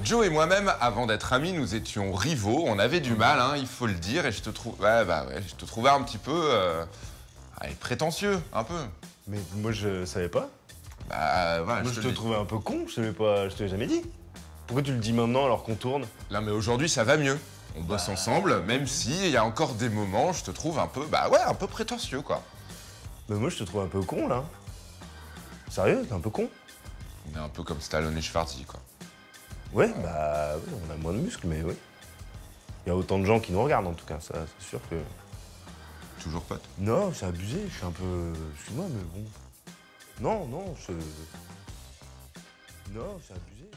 Joe et moi-même, avant d'être amis, nous étions rivaux. On avait du mal, hein, il faut le dire, et je te je te trouvais un petit peu prétentieux, un peu. Mais moi, je savais pas. Bah, voilà, Moi, je te trouvais un peu con, je savais pas, je te l'ai jamais dit. Pourquoi tu le dis maintenant alors qu'on tourne? Non, mais aujourd'hui, ça va mieux. On bosse ensemble, même s'il y a encore des moments, je te trouve un peu, un peu prétentieux, quoi. Mais moi, je te trouve un peu con, là. Sérieux, t'es un peu con? On est un peu comme Stallone et Schwarzy, quoi. Ouais, on a moins de muscles, mais oui. Il y a autant de gens qui nous regardent, en tout cas, ça, c'est sûr que... Toujours pote. Non, c'est abusé, je suis un peu... Excuse-moi, mais bon... Non, non, Non, c'est abusé.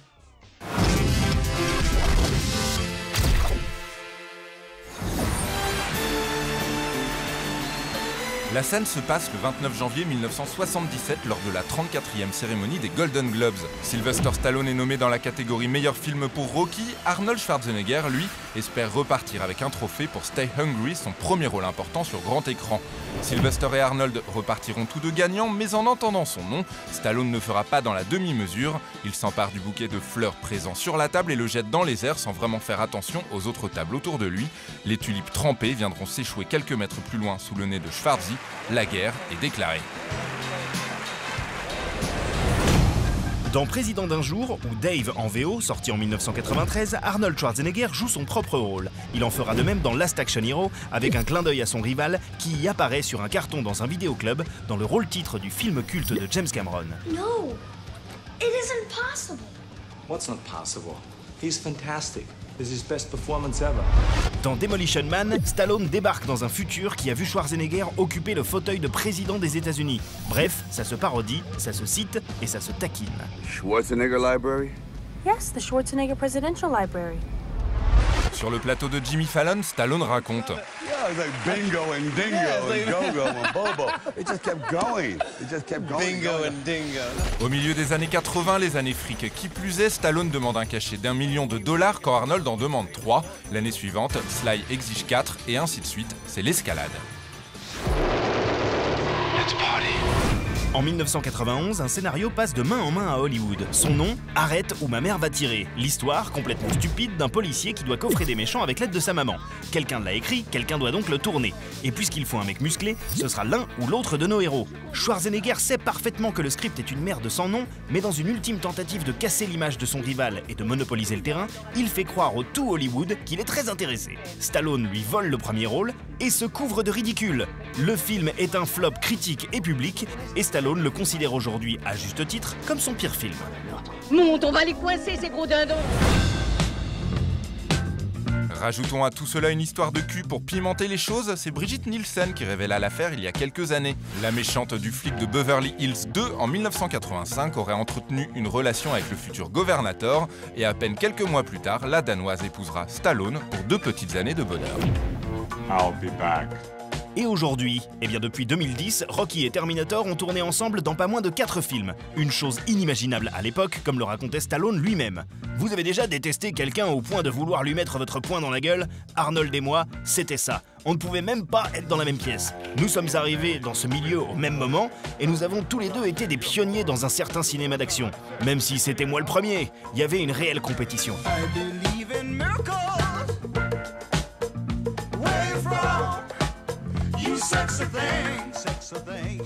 La scène se passe le 29 janvier 1977 lors de la 34e cérémonie des Golden Globes. Sylvester Stallone est nommé dans la catégorie meilleur film pour Rocky. Arnold Schwarzenegger, lui, espère repartir avec un trophée pour Stay Hungry, son premier rôle important sur grand écran. Sylvester et Arnold repartiront tous deux gagnants, mais en entendant son nom, Stallone ne fera pas dans la demi-mesure. Il s'empare du bouquet de fleurs présent sur la table et le jette dans les airs sans vraiment faire attention aux autres tables autour de lui. Les tulipes trempées viendront s'échouer quelques mètres plus loin sous le nez de Schwarzy. La guerre est déclarée. Dans Président d'un jour, ou Dave en VO, sorti en 1993, Arnold Schwarzenegger joue son propre rôle. Il en fera de même dans Last Action Hero, avec un clin d'œil à son rival qui y apparaît sur un carton dans un vidéoclub, dans le rôle-titre du film culte de James Cameron. No, it isn't possible. What's not possible? He's fantastic. This is his best performance ever. Dans Demolition Man, Stallone débarque dans un futur qui a vu Schwarzenegger occuper le fauteuil de président des États-Unis. Bref, ça se parodie, ça se cite et ça se taquine. Schwarzenegger Library? Yes, the Schwarzenegger Presidential Library. Sur le plateau de Jimmy Fallon, Stallone raconte. Yeah, it's like bingo and dingo and go-go and bobo. It just kept going. It just kept going. Bingo and dingo. Au milieu des années 80, les années fric. Qui plus est, Stallone demande un cachet d'1 million de dollars quand Arnold en demande 3. L'année suivante, Sly exige 4 et ainsi de suite. C'est l'escalade. Let's party. En 1991, un scénario passe de main en main à Hollywood. Son nom, Arrête ou ma mère va tirer. L'histoire, complètement stupide, d'un policier qui doit coffrer des méchants avec l'aide de sa maman. Quelqu'un l'a écrit, quelqu'un doit donc le tourner. Et puisqu'il faut un mec musclé, ce sera l'un ou l'autre de nos héros. Schwarzenegger sait parfaitement que le script est une merde sans nom, mais dans une ultime tentative de casser l'image de son rival et de monopoliser le terrain, il fait croire au tout Hollywood qu'il est très intéressé. Stallone lui vole le premier rôle et se couvre de ridicule. Le film est un flop critique et public, et Stallone le considère aujourd'hui, à juste titre, comme son pire film. Monte, on va les coincer, ces gros dindons! Rajoutons à tout cela une histoire de cul pour pimenter les choses, c'est Brigitte Nielsen qui révéla l'affaire il y a quelques années. La méchante du flic de Beverly Hills 2 en 1985 aurait entretenu une relation avec le futur gouvernateur et à peine quelques mois plus tard, la Danoise épousera Stallone pour 2 petites années de bonheur. I'll be back. Et aujourd'hui, eh bien depuis 2010, Rocky et Terminator ont tourné ensemble dans pas moins de 4 films. Une chose inimaginable à l'époque, comme le racontait Stallone lui-même. Vous avez déjà détesté quelqu'un au point de vouloir lui mettre votre poing dans la gueule? Arnold et moi, c'était ça. On ne pouvait même pas être dans la même pièce. Nous sommes arrivés dans ce milieu au même moment et nous avons tous les deux été des pionniers dans un certain cinéma d'action. Même si c'était moi le premier, il y avait une réelle compétition. Sexy thing, sexy thing.